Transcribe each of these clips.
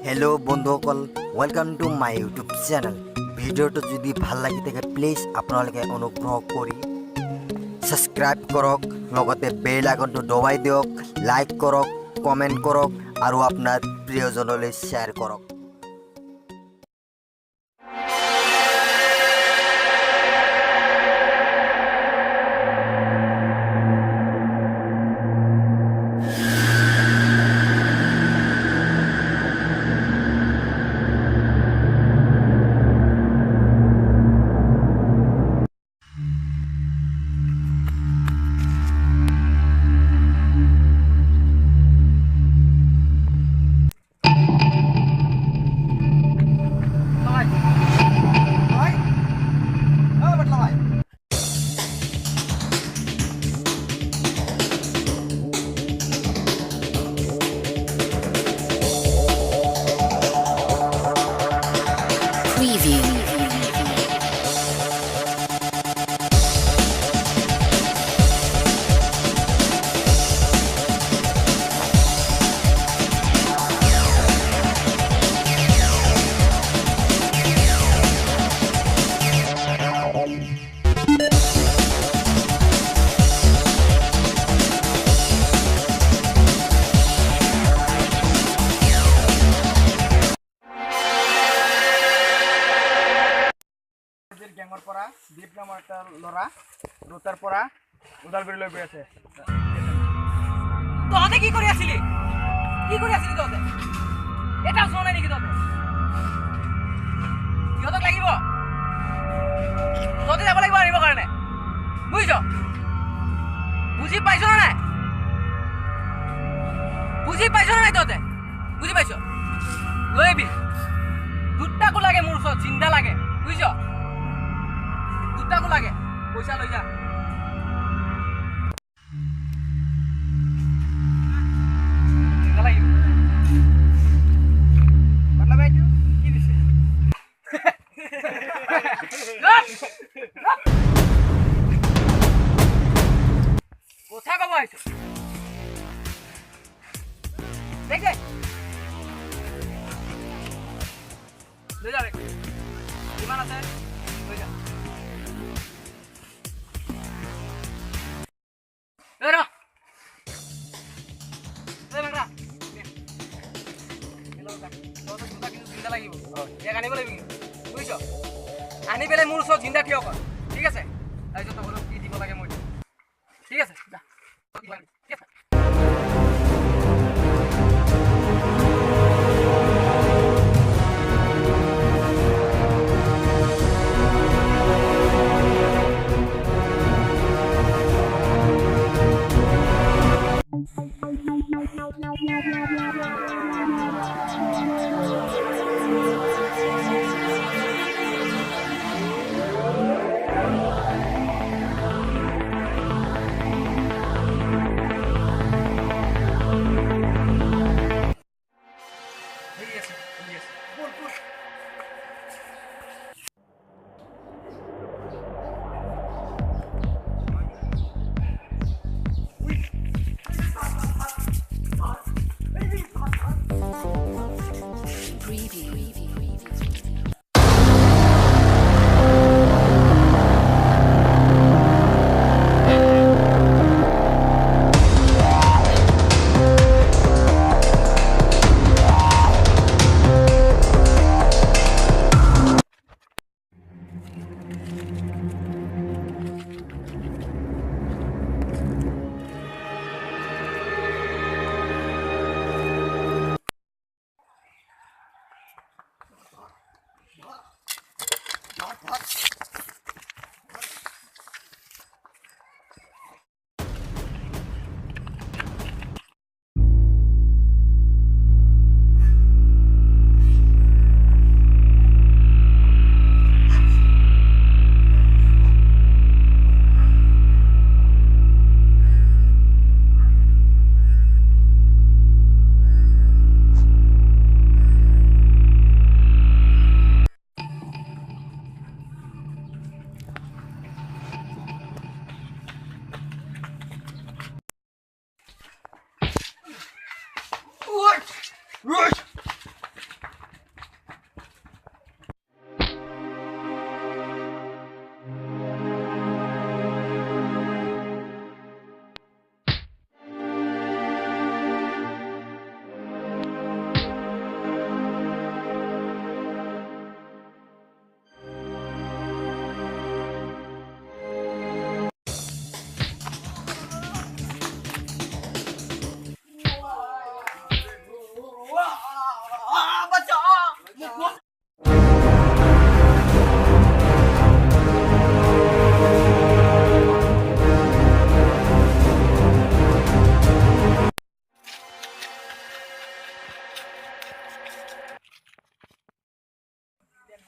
hello बंधुসকল welcome to my YouTube channel ভিডিওটো যদি ভাল লাগি থাকে প্লিজ আপোনালোকে অনুগ্ৰহ কৰি সাবস্ক্ৰাইব কৰক লগতে বেল আইকনটো দবাই দিয়ক লাইক কৰক কমেন্ট কৰক আৰু আপোনাৰ প্ৰিয়জনলৈ শ্বেয়াৰ কৰক গ্যাঙৰ পৰা দীপ নামৰ এটা লৰা ৰোতাৰ পৰা উদালগুৰিলৈ গৈ আছে তহঁতে কি কৰি আছিলি তহঁতে এটা শোনা নাই নেকি তহঁতে সিহঁতক লাগিব তহঁতে যাব লাগিব আনিবৰ কাৰণে বুজি পাইছ নাই তহঁতে বুজি পাইছ লৈ আহিবি দুটাকো লাগে মোৰ ওচৰত চিন্তা লাগে বুজিছ দুটাকো লাগে পইচা লৈ যা বাটলা ভাই কি দিছে কথা কব আহিছো দেখ লৈ যা কিমান আছে লৈ যা আনি পেলাই মোৰ ওচৰত জিন্দা থিয় কৰ ঠিক আছে তাৰপিছত তহঁতক কি দিব লাগে মই ঠিক আছে যা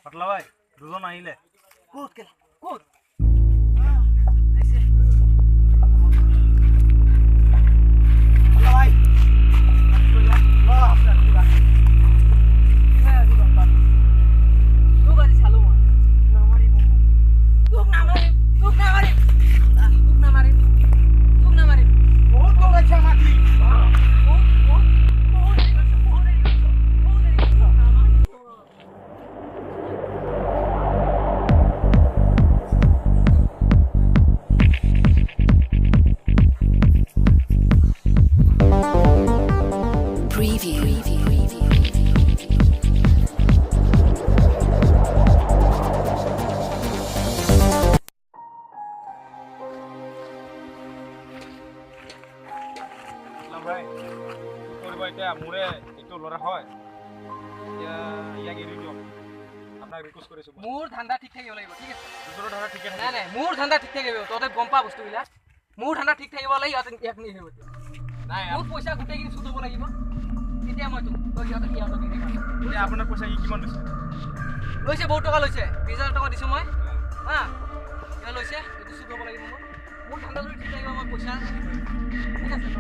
পাতলা ভাই দুজন আহিলে ক'ত কেলা ক'ত ভাই কৰিব এতিয়া মোৰে এইটো ল'ৰা হয় এতিয়া ইয়াক এৰি দিয়ক আপোনাক ৰিকুৱেষ্ট কৰিছোঁ মোৰ ধান্দা ঠিক থাকিব লাগিব ঠিক আছে দুজনৰ ধাৰা ঠিকে নাই নাই মোৰ ধান্দা ঠিক থাকিব তহঁতে গম পা বস্তুবিলাক মোৰ ধান্দা ঠিক থাকিব লাগিব ইয়াক নিদিব নাই মোৰ পইচা গোটেইখিনি চুট হ'ব লাগিব তেতিয়া মই তই সিহঁতক দি দিম এতিয়া আপোনাৰ পইচা ই কিমান লৈছে লৈছে বহুত টকা লৈছে 20,000 টকা দিছোঁ মই হা এতিয়া লৈছে এইটো চুট হ'ব লাগিব মোৰ ধান্দা যদি ঠিক থাকিব মই পইচা ঠিক আছে